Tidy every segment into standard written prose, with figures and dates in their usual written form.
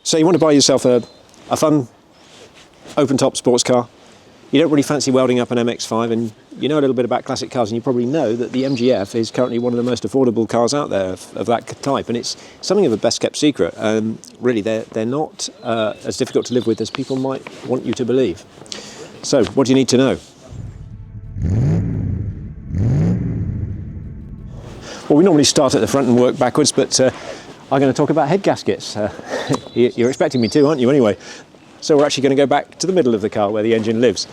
So you want to buy yourself a fun, open-top sports car. You don't really fancy welding up an MX-5, and you know a little bit about classic cars, and you probably know that the MGF is currently one of the most affordable cars out there of that type, and it's something of a best-kept secret. Really, they're not as difficult to live with as people might want you to believe. So, what do you need to know? Well, we normally start at the front and work backwards, but I'm going to talk about head gaskets. You're expecting me to, aren't you, anyway? So we're actually going to go back to the middle of the car where the engine lives.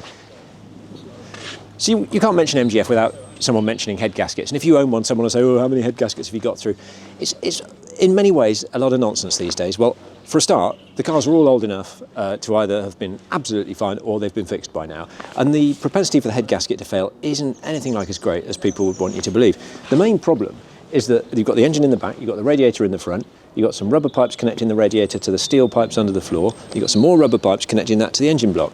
So you can't mention MGF without someone mentioning head gaskets. And if you own one, someone will say, oh, how many head gaskets have you got through? It's in many ways a lot of nonsense these days. Well, for a start, the cars are all old enough to either have been absolutely fine or they've been fixed by now. And the propensity for the head gasket to fail isn't anything like as great as people would want you to believe. The main problem is that you've got the engine in the back, you've got the radiator in the front, you've got some rubber pipes connecting the radiator to the steel pipes under the floor, you've got some more rubber pipes connecting that to the engine block.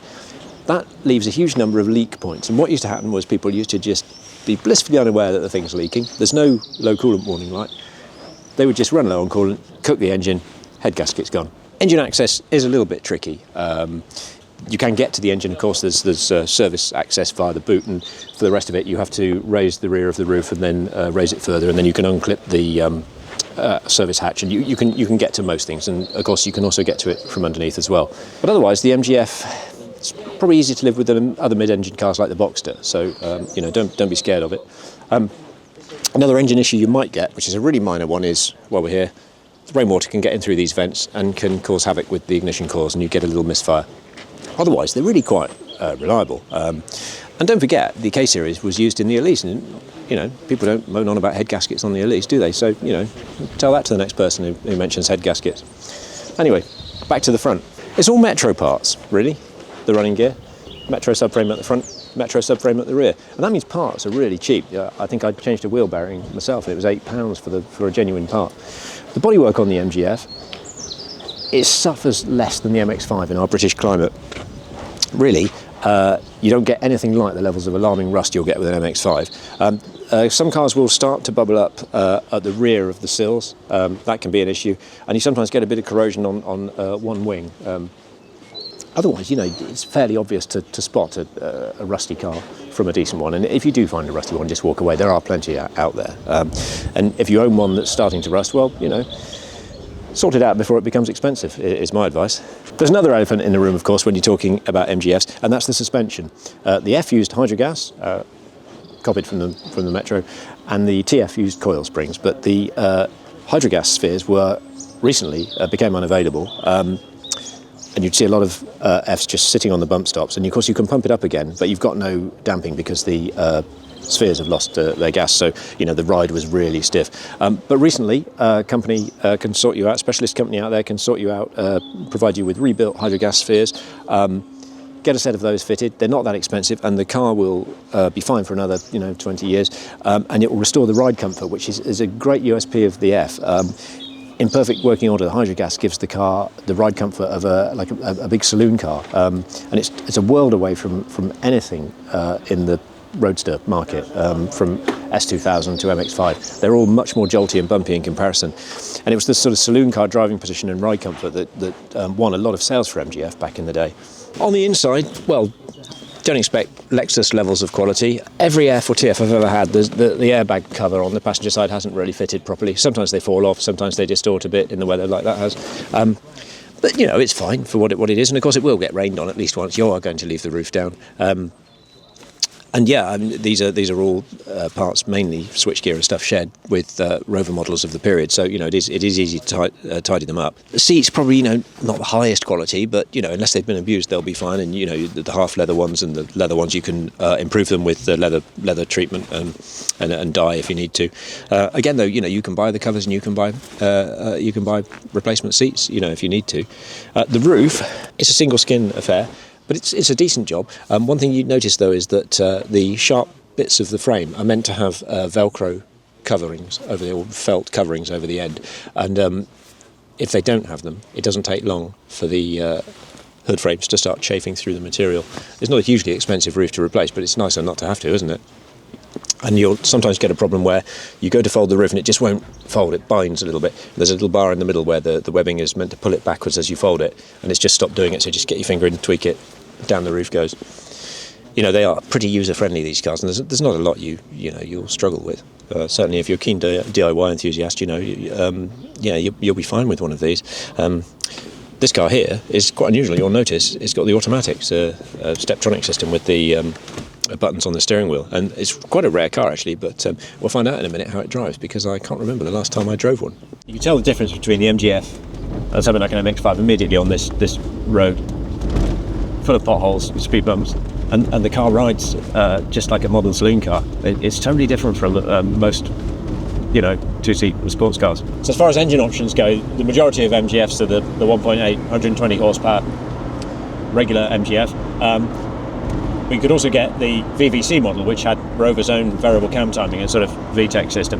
That leaves a huge number of leak points, and what used to happen was people used to just be blissfully unaware that the thing's leaking. There's no low coolant warning light. They would just run low on coolant, cook the engine, head gasket's gone. Engine access is a little bit tricky. You can get to the engine, of course, there's service access via the boot, and for the rest of it you have to raise the rear of the roof and then raise it further, and then you can unclip the service hatch, and you can get to most things, and of course you can also get to it from underneath as well. But otherwise the MGF, it's probably easier to live with than other mid-engine cars like the Boxster, so don't be scared of it. Another engine issue you might get, which is a really minor one, is while we're here, the rainwater can get in through these vents and can cause havoc with the ignition coils, and you get a little misfire. Otherwise, they're really quite reliable. And don't forget, the K-Series was used in the Elise, and people don't moan on about head gaskets on the Elise, do they? So, tell that to the next person who mentions head gaskets. Anyway, back to the front. It's all Metro parts, really, the running gear. Metro subframe at the front, Metro subframe at the rear. And that means parts are really cheap. I think I changed a wheel bearing myself, and it was £8 for a genuine part. The bodywork on the MGF, it suffers less than the MX-5 in our British climate. Really, you don't get anything like the levels of alarming rust you'll get with an MX-5. Some cars will start to bubble up at the rear of the sills. That can be an issue, and you sometimes get a bit of corrosion on one wing. Otherwise, it's fairly obvious to spot a rusty car from a decent one, and if you do find a rusty one, just walk away. There are plenty out there. And if you own one that's starting to rust, well, sort it out before it becomes expensive, is my advice. There's another elephant in the room, of course, when you're talking about MGFs, and that's the suspension. The F used Hydragas, copied from the Metro, and the TF used coil springs, but the Hydragas spheres recently became unavailable, and you'd see a lot of Fs just sitting on the bump stops, and of course you can pump it up again, but you've got no damping because the spheres have lost their gas, so the ride was really stiff. But recently, a company can sort you out, specialist company out there can sort you out, provide you with rebuilt Hydragas spheres. Get a set of those fitted. They're not that expensive, and the car will be fine for another 20 years, and it will restore the ride comfort, which is a great USP of the F. In perfect working order, the Hydragas gives the car the ride comfort of a big saloon car, and it's a world away from anything in the roadster market, from S2000 to MX-5. They're all much more jolty and bumpy in comparison, and it was this sort of saloon car driving position and ride comfort that won a lot of sales for MGF back in the day. On the inside, well, don't expect Lexus levels of quality. Every F or TF I've ever had, the airbag cover on the passenger side hasn't really fitted properly. Sometimes they fall off, sometimes they distort a bit in the weather like that has. But it's fine for what it is, and of course it will get rained on at least once. You are going to leave the roof down. And these are all parts, mainly switchgear and stuff, shared with Rover models of the period. So it is easy to tidy them up. The seats probably not the highest quality, but unless they've been abused, they'll be fine. And the half leather ones and the leather ones, you can improve them with the leather treatment and dye if you need to. Again, though, you can buy the covers and you can buy replacement seats, if you need to. The roof is a single skin affair. But it's a decent job. One thing you'd notice, though, is that the sharp bits of the frame are meant to have Velcro coverings or felt coverings over the end. And if they don't have them, it doesn't take long for the hood frames to start chafing through the material. It's not a hugely expensive roof to replace, but it's nicer not to have to, isn't it? And you'll sometimes get a problem where you go to fold the roof and it just won't fold, it binds a little bit. There's a little bar in the middle where the webbing is meant to pull it backwards as you fold it, and it's just stopped doing it, so just get your finger and tweak it, down the roof goes. You know, they are pretty user-friendly, these cars, and there's not a lot you'll struggle with. Certainly if you're a keen DIY enthusiast, you'll be fine with one of these. This car here is quite unusual. You'll notice it's got the automatics, Steptronic system with the buttons on the steering wheel, and it's quite a rare car actually, but we'll find out in a minute how it drives, because I can't remember the last time I drove one. You can tell the difference between the MGF and something like an MX-5 immediately on this road, full of potholes, speed bumps, and the car rides just like a modern saloon car. It's totally different from most two-seat sports cars. So as far as engine options go, the majority of MGFs are the 1.8 120 horsepower regular MGF. We could also get the VVC model, which had Rover's own variable cam timing, a sort of VTEC system,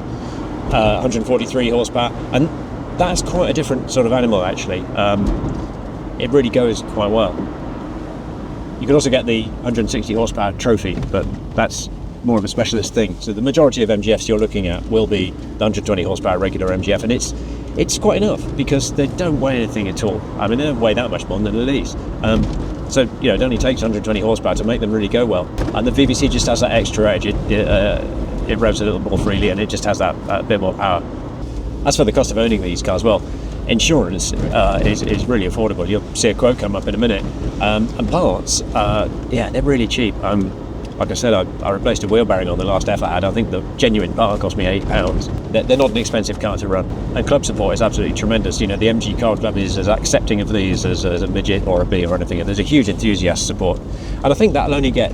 143 horsepower, and that's quite a different sort of animal actually. It really goes quite well. You could also get the 160 horsepower trophy, but that's more of a specialist thing. So the majority of MGFs you're looking at will be the 120 horsepower regular MGF, and it's quite enough because they don't weigh anything at all. I mean, they don't weigh that much more than a lease. So it only takes 120 horsepower to make them really go well. And the VVC just has that extra edge. It revs a little more freely, and it just has that bit more power. As for the cost of owning these cars, well, insurance is really affordable. You'll see a quote come up in a minute. And parts, they're really cheap. Like I said, I replaced a wheel bearing on the last F I had. I think the genuine part cost me £8. They're not an expensive car to run. And club support is absolutely tremendous. The MG Car Club is as accepting of these as a midget or a B or anything. There's a huge enthusiast support. And I think that'll only get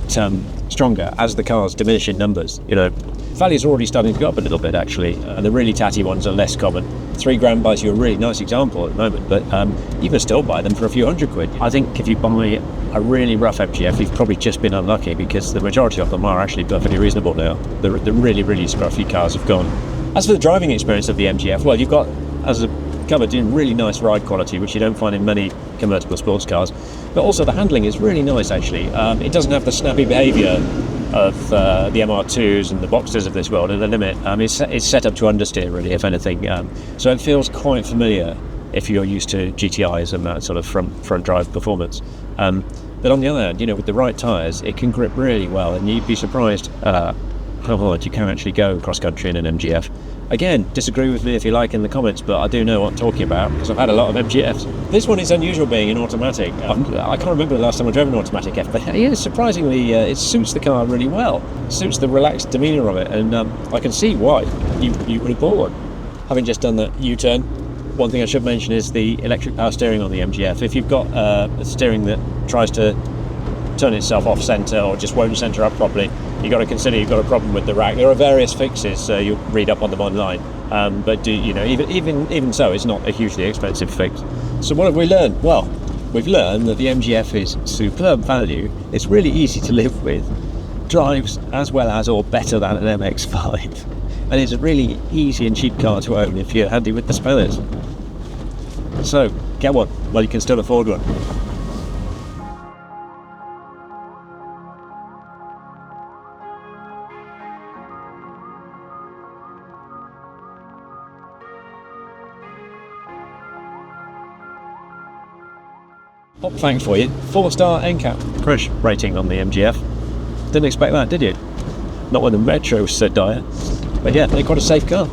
stronger as the cars diminish in numbers. Values are already starting to go up a little bit actually, and the really tatty ones are less common. £3,000 buys you a really nice example at the moment, but you can still buy them for a few £100. I think if you buy a really rough MGF, you've probably just been unlucky, because the majority of them are actually perfectly reasonable now. The really, really scruffy cars have gone. As for the driving experience of the MGF, well, you've got, as a covered, in really nice ride quality, which you don't find in many convertible sports cars, but also the handling is really nice actually. It doesn't have the snappy behaviour of the MR2s and the Boxsters of this world at the limit. It's set up to understeer really, if anything, so it feels quite familiar if you're used to GTIs and that sort of front drive performance. But on the other hand, with the right tyres, it can grip really well, and you'd be surprised how hard you can actually go cross country in an MGF. Again, disagree with me if you like in the comments, but I do know what I'm talking about because I've had a lot of MGFs. This one is unusual being an automatic. I can't remember the last time I drove an automatic F, but surprisingly, it suits the car really well. It suits the relaxed demeanour of it, and I can see why you would have bought one. Having just done that U-turn, one thing I should mention is the electric power steering on the MGF. If you've got a steering that tries to turn itself off centre or just won't centre up properly, you've got to consider you've got a problem with the rack. There are various fixes, you'll read up on them online, but even so, it's not a hugely expensive fix. So what have we learned? Well, we've learned that the MGF is superb value, it's really easy to live with, drives as well as or better than an MX-5, and it's a really easy and cheap car to own if you're handy with the spares. So, get one while you can still afford one. Top fact for you, 4-star NCAP crash rating on the MGF. Didn't expect that, did you? Not when the Metro's so dire. But yeah, they're quite a safe car.